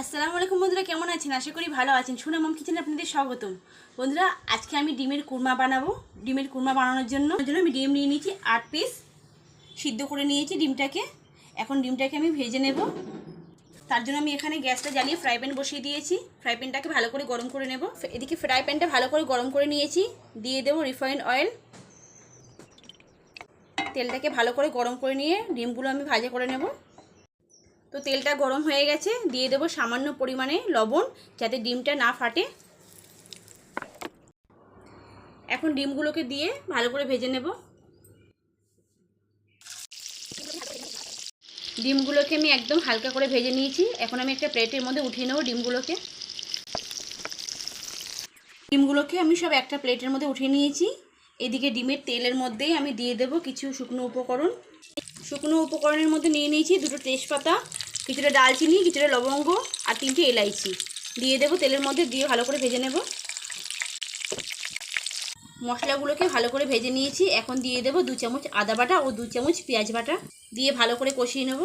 আসসালামু আলাইকুম বন্ধুরা, কেমন আছেন? আশা করি ভালো আছেন। সোনা মম কিচেনে আপনাদের স্বাগতম। বন্ধুরা, আজকে আমি ডিমের কুরমা বানাবো। ডিমের কুরমা বানানোর জন্য আমি ডিম নিয়ে নিয়েছি 8 পিস, সিদ্ধ করে নিয়েছি ডিমটাকে। এখন ডিমটাকে আমি ভেজে নেব। তার জন্য আমি এখানে গ্যাসটা জ্বালিয়ে ফ্রাই প্যান বসিয়ে দিয়েছি। ফ্রাই প্যানটাকে ভালো করে গরম করে নেব। এদিকে ফ্রাই প্যানটা ভালো করে গরম করে নিয়েছি। দিয়ে দেবো রিফাইন্ড অয়েল। তেলটাকে ভালো করে গরম করে নিয়ে ডিমগুলো আমি ভাজা করে নেব। তো তেলটা গরম হয়ে গেছে, দিয়ে দেবো সামান্য পরিমাণে লবণ, যাতে ডিমটা না ফাটে। এখন ডিমগুলোকে দিয়ে ভালো করে ভেজে নেব। ডিমগুলোকে আমি একদম হালকা করে ভেজে নিয়েছি। এখন আমি একটা প্লেটের মধ্যে উঠিয়ে নেব ডিমগুলোকে। আমি সব একটা প্লেটের মধ্যে উঠিয়ে নিয়েছি। এদিকে ডিমের তেলের মধ্যেই আমি দিয়ে দেব কিছু শুকনো উপকরণ। শুকনো উপকরণের মধ্যে নিয়ে নিয়েছি দুটো তেজপাতা, কিছুটা দালচিনি, কিছুটা লবঙ্গ আর 3টে এলাইচি। দিয়ে দেবো তেলের মধ্যে, দিয়ে ভালো করে ভেজে নেব। মশলাগুলোকে ভালো করে ভেজে নিয়েছি। এখন দিয়ে দেবো 2 চামচ আদা বাটা ও 2 চামচ পেঁয়াজ বাটা, দিয়ে ভালো করে কষিয়ে নেব।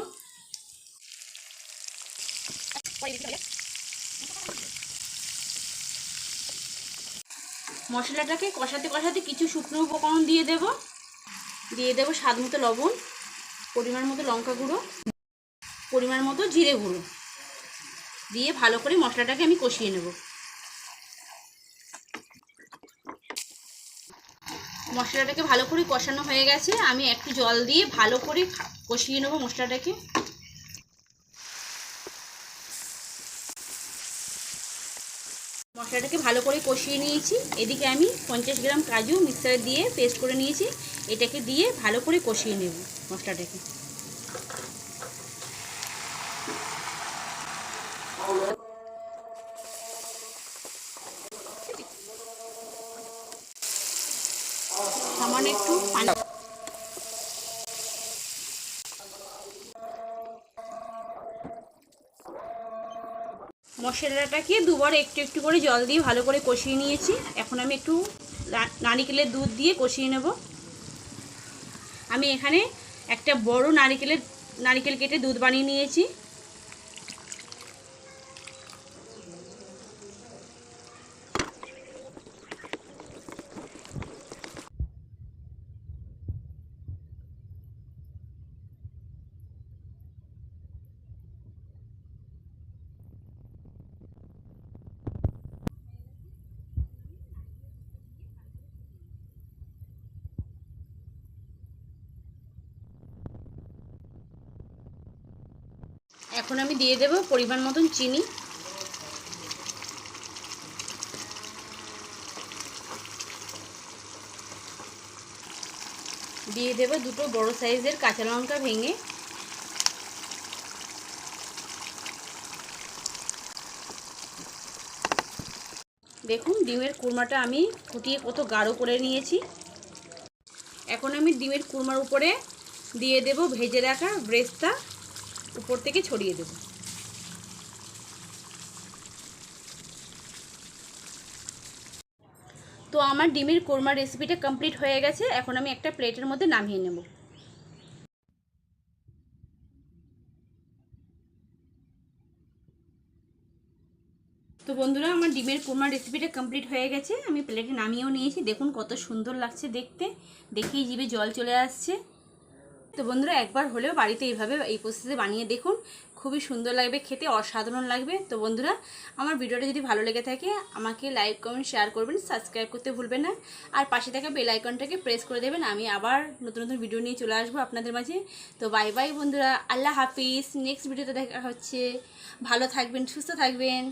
মশলাটাকে কষাতে কষাতে কিছু শুকনো উপকরণ দিয়ে দেব স্বাদ মতো লবণ, পরিমাণ মতো লঙ্কা গুঁড়ো, পরিমাণ মতো জিরে গুঁড়ো, দিয়ে ভালো করে মশলাটাকে আমি কষিয়ে নেব। মশলাটাকে ভালো করে কষানো হয়ে গেছে। আমি একটু জল দিয়ে ভালো করে কষিয়ে নেব মশলাটাকে। মশলাটাকে ভালো করে কষিয়ে নিয়েছি। এদিকে আমি 50 গ্রাম কাজু মিক্সারে দিয়ে পেস্ট করে নিয়েছি। এটাকে দিয়ে ভালো করে কষিয়ে নেব মশলাটাকে। সামান্য একটু পানি, মশলাটাকে দুবার একটু একটু করে জল দিয়ে ভালো করে কষিয়ে নিয়েছি। এখন আমি একটু নারিকেলের দুধ দিয়ে কষিয়ে নেব। আমি এখানে একটা বড় নারিকেল কেটে দুধ বানিয়ে নিয়েছি। এখন আমি দিয়ে দেব পরিমাণ মতন চিনি। দিয়ে দেব দুটো বড় সাইজের কাঁচা লঙ্কা ভেঙে। দেখুন ডিমের কুরমাটা আমি ফুটিয়ে কত গাঢ় করে নিয়েছি। এখন আমি ডিমের কুরমার উপরে দিয়ে দেব ভেজে রাখা ব্রেস্তা, উপর থেকে ছড়িয়ে দেব। তো আমার ডিমের কোরমা রেসিপিটা কমপ্লিট হয়ে গেছে। এখন আমি একটা প্লেটের মধ্যে নামিয়ে নেব। তো বন্ধুরা, আমার ডিমের কোরমা রেসিপিটা কমপ্লিট হয়ে গেছে। আমি প্লেটে নামিয়েও নিয়েছি। দেখুন কত সুন্দর লাগছে দেখতে, দেখেই জিভে জল চলে আসছে। তো বন্ধুরা, একবার হলেও বাড়িতে এইভাবে এই প্রসেসে বানিয়ে দেখুন, খুবই সুন্দর লাগবে খেতে, অসাধারণ লাগবে। তো বন্ধুরা, আমার ভিডিওটা যদি ভালো লেগে থাকে আমাকে লাইক কমেন্ট শেয়ার করবেন, সাবস্ক্রাইব করতে ভুলবেন না, আর পাশে থাকা বেল আইকনটাকে প্রেস করে দেবেন। আমি আবার নতুন নতুন ভিডিও নিয়ে চলে আসবো আপনাদের মাঝে। তো বাই বাই বন্ধুরা, আল্লাহ হাফিজ। নেক্সট ভিডিওতে দেখা হচ্ছে। ভালো থাকবেন, সুস্থ থাকবেন।